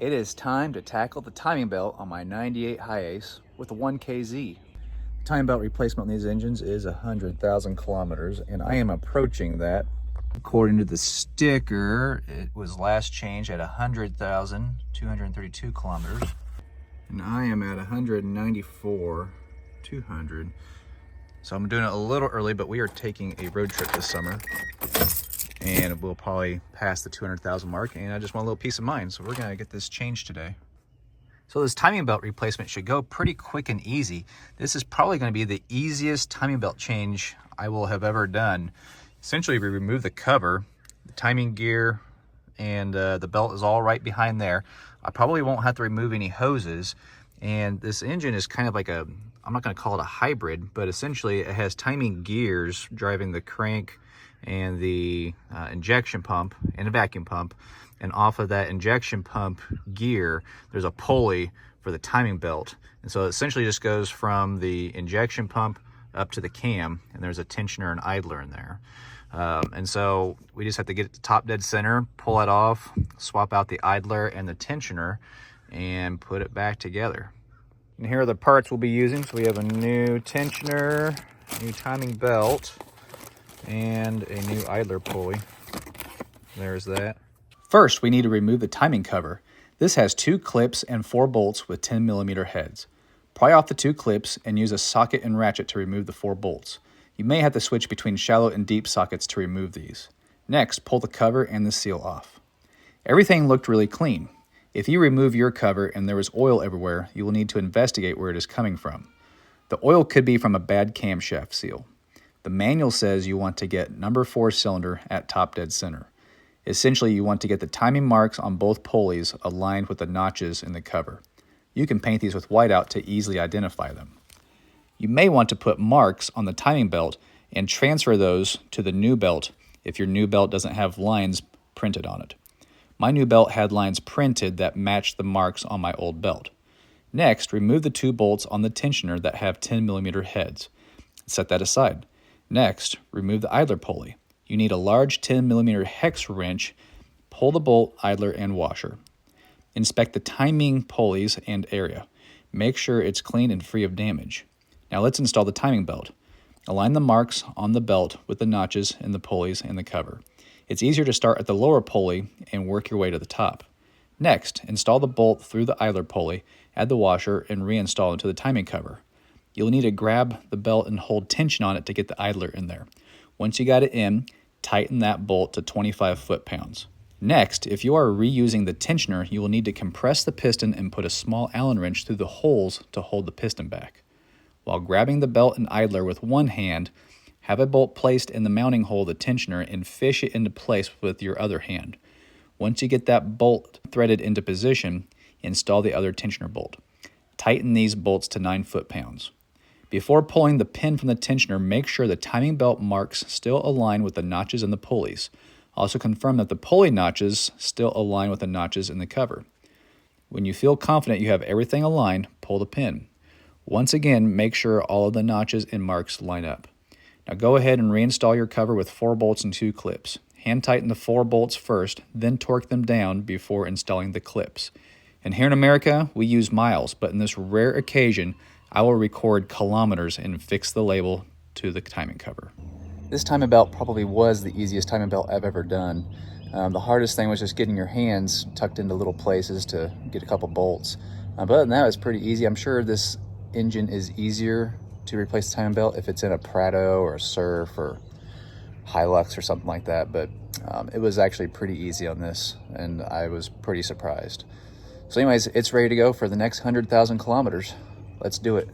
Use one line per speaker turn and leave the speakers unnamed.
It is time to tackle the timing belt on my 98 Hiace with a 1KZ. The timing belt replacement on these engines is 100,000 kilometers, and I am approaching that. According to the sticker, it was last changed at 100,232 kilometers, and I am at 194,200. So I'm doing it a little early, but we are taking a road trip this summer, and we'll probably pass the 200,000 mark, and I just want a little peace of mind, so we're gonna get this changed today. So this timing belt replacement should go pretty quick and easy. This is probably gonna be the easiest timing belt change I will have ever done. Essentially, we remove the cover, the timing gear, and the belt is all right behind there. I probably won't have to remove any hoses, and this engine is kind of like a, I'm not gonna call it a hybrid, but essentially it has timing gears driving the crank and the injection pump and a vacuum pump, and off of that injection pump gear there's a pulley for the timing belt, and so it essentially just goes from the injection pump up to the cam, and there's a tensioner and idler in there, and so we just have to get it to top dead center, pull it off, swap out the idler and the tensioner, and put it back together. And here are the parts we'll be using. So we have a new tensioner, new timing belt, and a new idler pulley. There's that. First, we need to remove the timing cover. This has 2 clips and 4 bolts with 10mm heads. Pry off the 2 clips and use a socket and ratchet to remove the 4 bolts. You may have to switch between shallow and deep sockets to remove these. Next, pull the cover and the seal off. Everything looked really clean. If you remove your cover and there is oil everywhere, you will need to investigate where it is coming from. The oil could be from a bad camshaft seal. The manual says you want to get number 4 cylinder at top dead center. Essentially, you want to get the timing marks on both pulleys aligned with the notches in the cover. You can paint these with whiteout to easily identify them. You may want to put marks on the timing belt and transfer those to the new belt if your new belt doesn't have lines printed on it. My new belt had lines printed that matched the marks on my old belt. Next, remove the 2 bolts on the tensioner that have 10mm heads. Set that aside. Next, remove the idler pulley. You need a large 10mm hex wrench. Pull the bolt, idler, and washer. Inspect the timing pulleys and area. Make sure it's clean and free of damage. Now let's install the timing belt. Align the marks on the belt with the notches in the pulleys and the cover. It's easier to start at the lower pulley and work your way to the top. Next, install the bolt through the idler pulley, add the washer, and reinstall into the timing cover. You'll need to grab the belt and hold tension on it to get the idler in there. Once you got it in, tighten that bolt to 25 foot-pounds. Next, if you are reusing the tensioner, you will need to compress the piston and put a small Allen wrench through the holes to hold the piston back. While grabbing the belt and idler with one hand, have a bolt placed in the mounting hole of the tensioner and fish it into place with your other hand. Once you get that bolt threaded into position, install the other tensioner bolt. Tighten these bolts to 9 foot-pounds. Before pulling the pin from the tensioner, make sure the timing belt marks still align with the notches in the pulleys. Also confirm that the pulley notches still align with the notches in the cover. When you feel confident you have everything aligned, pull the pin. Once again, make sure all of the notches and marks line up. Now go ahead and reinstall your cover with 4 bolts and 2 clips. Hand tighten the 4 bolts first, then torque them down before installing the clips. And here in America, we use miles, but in this rare occasion, I will record kilometers and fix the label to the timing cover. This timing belt probably was the easiest timing belt I've ever done. The hardest thing was just getting your hands tucked into little places to get a couple bolts. But other than that, it was pretty easy. I'm sure this engine is easier to replace the timing belt if it's in a Prado or a Surf or Hilux or something like that, but it was actually pretty easy on this, and I was pretty surprised. So anyways, it's ready to go for the next 100,000 kilometers. Let's do it.